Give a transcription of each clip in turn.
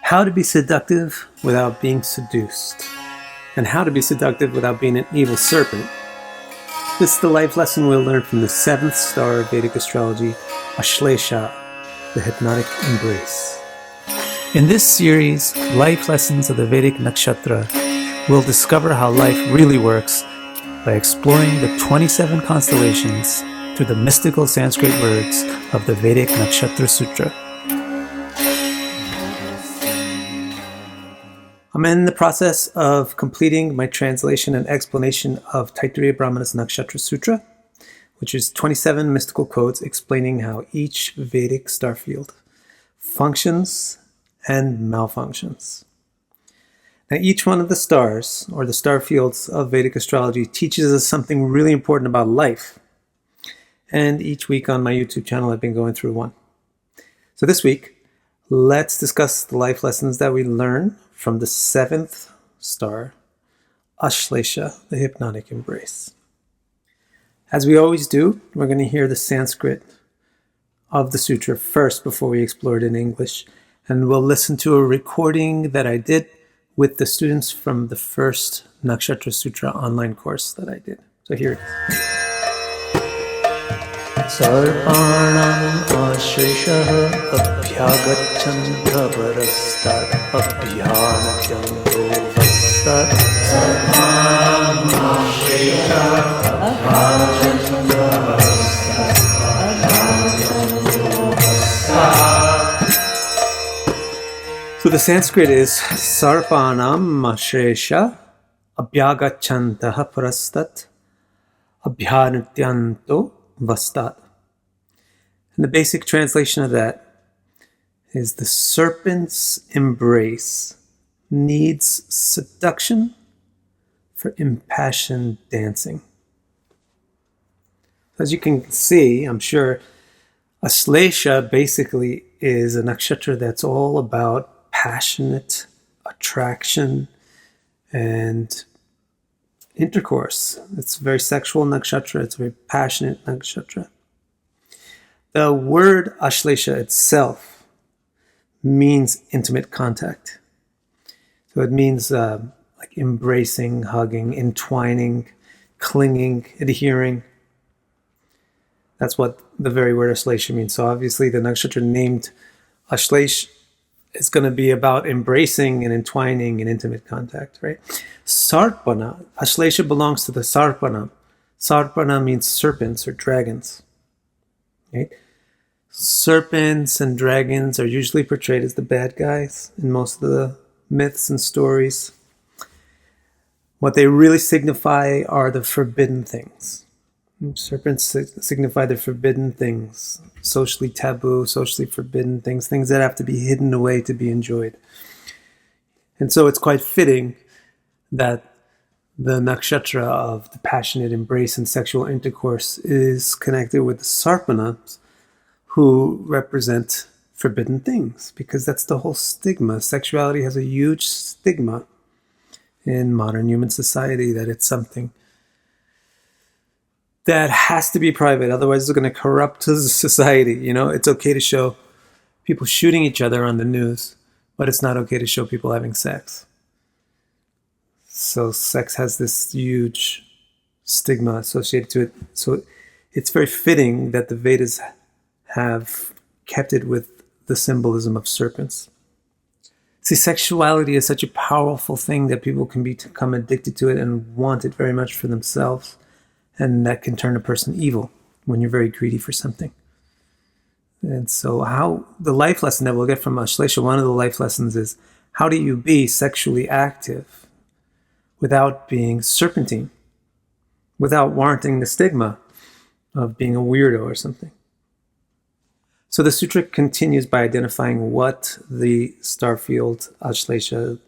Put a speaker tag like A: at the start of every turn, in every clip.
A: How to be seductive without being seduced, and how to be seductive without being an evil serpent. This is the life lesson we'll learn from the 7th star of Vedic Astrology, Ashlesha, the Hypnotic Embrace. In this series, Life Lessons of the Vedic Nakshatra, we'll discover how life really works by exploring the 27 constellations through the mystical Sanskrit words of the Vedic Nakshatra Sutra. I'm in the process of completing my translation and explanation of Taittiriya Brahmana's Nakshatra Sutra, which is 27 mystical codes explaining how each Vedic star field functions and malfunctions. Now, each one of the stars, or the star fields of Vedic astrology, teaches us something really important about life. And each week on my YouTube channel, I've been going through one. So this week, let's discuss the life lessons that we learn from the 7th star, Ashlesha, the Hypnotic Embrace. As we always do, we're going to hear the Sanskrit of the sutra first before we explore it in English. And we'll listen to a recording that I did with the students from the first Nakshatra Sutra online course that I did. So here it is. Sarpanam Ashlesha abhyagacchanta varastat abhyanatyanto vastat. Sarpanam Ashlesha abhyagacchanta varastat abhyanatyanto vastat. So the Sanskrit is Sarpanam Ashlesha abhyagacchanta varastat abhyanatyanto vastat. And the basic translation of that is the serpent's embrace needs seduction for impassioned dancing. As you can see, I'm sure, Aslesha basically is a nakshatra that's all about passionate attraction and intercourse. It's a very sexual nakshatra. It's a very passionate nakshatra. The word Ashlesha itself means intimate contact. So it means like embracing, hugging, entwining, clinging, adhering. That's what the very word Ashlesha means. So obviously the nakshatra named Ashlesha is going to be about embracing and entwining and intimate contact, right? Sarpana, Ashlesha belongs to the Sarpana. Sarpana means serpents or dragons, right? Serpents and dragons are usually portrayed as the bad guys in most of the myths and stories. What they really signify are the forbidden things. Serpents signify the forbidden things, socially taboo, socially forbidden things, things that have to be hidden away to be enjoyed. And so it's quite fitting that the nakshatra of the passionate embrace and sexual intercourse is connected with the Sarpanas, who represent forbidden things, because that's the whole stigma. Sexuality has a huge stigma in modern human society, that it's something that has to be private, otherwise it's going to corrupt the society. You know, it's okay to show people shooting each other on the news, but it's not okay to show people having sex. So sex has this huge stigma associated to it. So it's very fitting that the Vedas have kept it with the symbolism of serpents. See, sexuality is such a powerful thing that people can become addicted to it and want it very much for themselves. And that can turn a person evil when you're very greedy for something. And so how the life lesson that we'll get from Ashlesha, one of the life lessons is, how do you be sexually active without being serpentine, without warranting the stigma of being a weirdo or something? So the sutra continues by identifying what the star field Ashlesha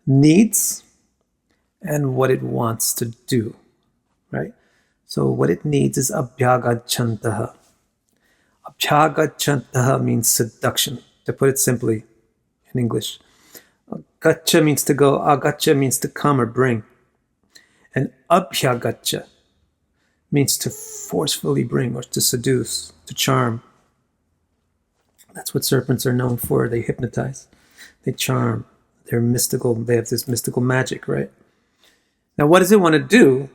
A: needs and what it wants to do, right? So what it needs is abhyagachantaha. Abhyagachantaha means seduction, to put it simply in English. Gacha means to go, agacha means to come or bring. And abhyagacha means to forcefully bring or to seduce, to charm. That's what serpents are known for. They hypnotize. They charm. They're mystical. They have this mystical magic, right? Now, what does it want to do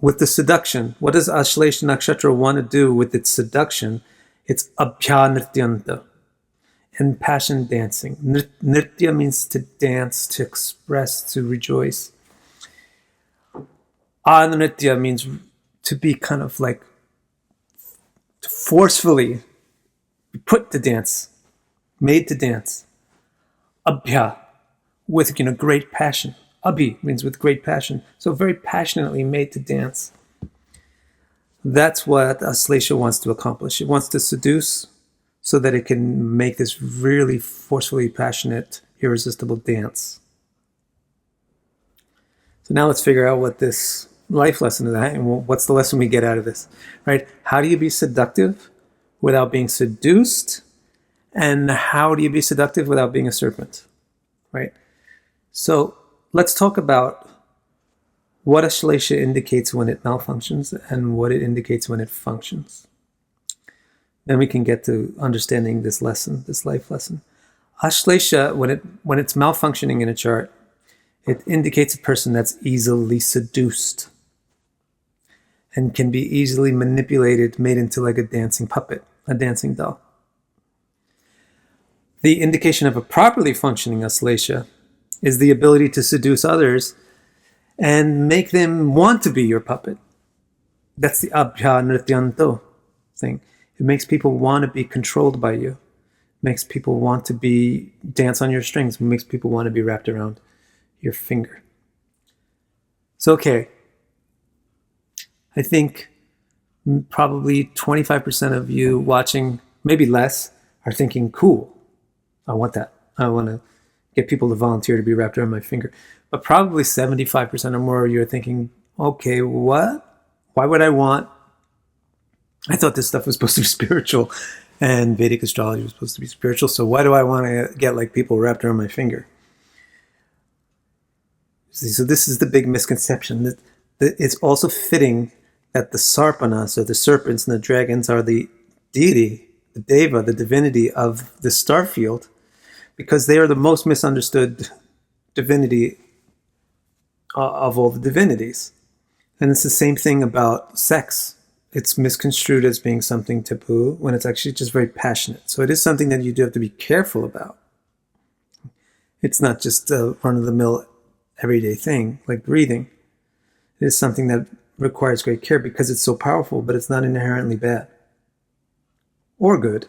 A: with the seduction? What does Ashlesha Nakshatra want to do with its seduction? It's abhyanrityanta, and passion dancing. Nritya means to dance, to express, to rejoice. Anritya means to be kind of like forcefully put to dance, made to dance. Abhya, with great passion. Abhi means with great passion. So very passionately made to dance. That's what Aslesha wants to accomplish. It wants to seduce so that it can make this really forcefully passionate, irresistible dance. So now let's figure out what this life lesson is, and what's the lesson we get out of this, right? How do you be seductive without being seduced? And how do you be seductive without being a serpent, right? So let's talk about what Ashlesha indicates when it malfunctions and what it indicates when it functions. Then we can get to understanding this lesson, this life lesson. Ashlesha, when it's malfunctioning in a chart, it indicates a person that's easily seduced and can be easily manipulated, made into like a dancing puppet, a dancing doll. The indication of a properly functioning Aslesha is the ability to seduce others and make them want to be your puppet. That's the abhyanrityanto thing. It makes people want to be controlled by you. It makes people want to dance on your strings. It makes people want to be wrapped around your finger. So, okay. I think probably 25% of you watching, maybe less, are thinking, cool, I want that. I want to get people to volunteer to be wrapped around my finger. But probably 75% or more of you are thinking, okay, what? Why would I want? I thought this stuff was supposed to be spiritual and Vedic astrology was supposed to be spiritual. So why do I want to get like people wrapped around my finger? So this is the big misconception. That it's also fitting that the Sarpanas, or the serpents and the dragons, are the deity, the deva, the divinity of the star field, because they are the most misunderstood divinity of all the divinities. And it's the same thing about sex. It's misconstrued as being something taboo when it's actually just very passionate. So it is something that you do have to be careful about. It's not just a run-of-the-mill everyday thing like breathing. It is something that requires great care because it's so powerful, but it's not inherently bad or good.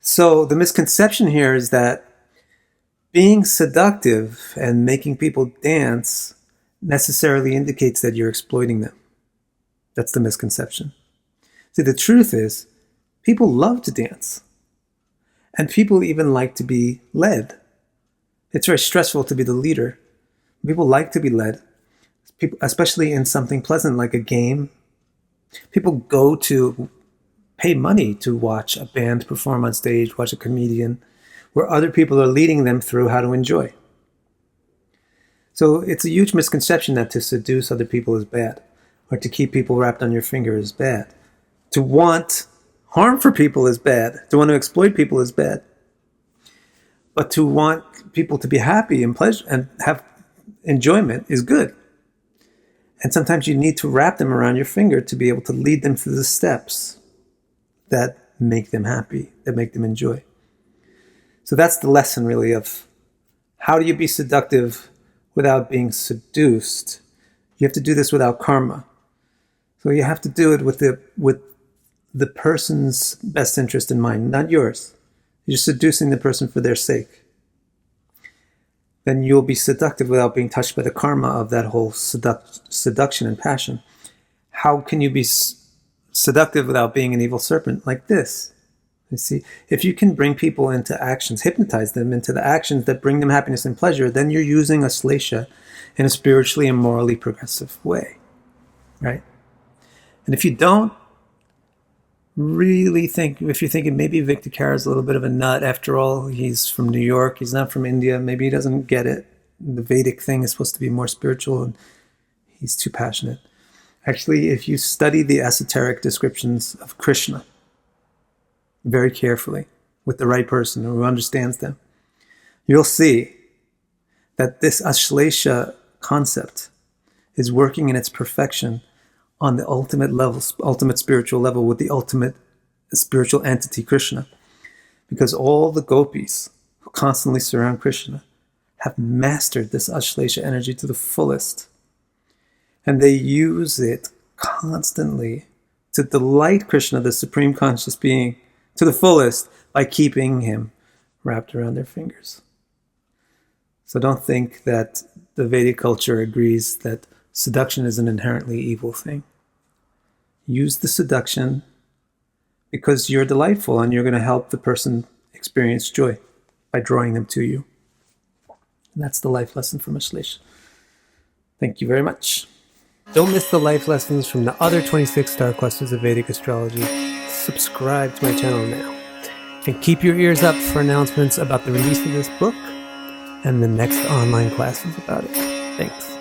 A: So the misconception here is that being seductive and making people dance necessarily indicates that you're exploiting them. That's the misconception. See, the truth is, people love to dance. And people even like to be led. It's very stressful to be the leader. People like to be led, people, especially in something pleasant like a game. People go to pay money to watch a band perform on stage, watch a comedian, where other people are leading them through how to enjoy. So it's a huge misconception that to seduce other people is bad, or to keep people wrapped on your finger is bad. To want harm for people is bad. To want to exploit people is bad. But to want people to be happy and pleasure and have enjoyment is good. And sometimes you need to wrap them around your finger to be able to lead them through the steps that make them happy, that make them enjoy. So that's the lesson really of how do you be seductive without being seduced. You have to do this without karma. So you have to do it with the person's best interest in mind, not yours. You're seducing the person for their sake. Then you'll be seductive without being touched by the karma of that whole seduction and passion. How can you be seductive without being an evil serpent like this? You see, if you can bring people into actions, hypnotize them into the actions that bring them happiness and pleasure, then you're using Aslesha in a spiritually and morally progressive way, right? And if you don't really think, if you're thinking maybe Victor Kara is a little bit of a nut, after all, he's from New York, he's not from India, maybe he doesn't get it. The Vedic thing is supposed to be more spiritual and he's too passionate. Actually, if you study the esoteric descriptions of Krishna very carefully with the right person who understands them, you'll see that this Ashlesha concept is working in its perfection on the ultimate level, ultimate spiritual level, with the ultimate spiritual entity, Krishna. Because all the gopis who constantly surround Krishna have mastered this Ashlesha energy to the fullest. And they use it constantly to delight Krishna, the Supreme Conscious Being, to the fullest by keeping him wrapped around their fingers. So don't think that the Vedic culture agrees that seduction is an inherently evil thing. Use the seduction because you're delightful and you're going to help the person experience joy by drawing them to you. And that's the life lesson from Ashlesha. Thank you very much. Don't miss the life lessons from the other 26 star clusters of Vedic astrology. Subscribe to my channel now. And keep your ears up for announcements about the release of this book and the next online classes about it. Thanks.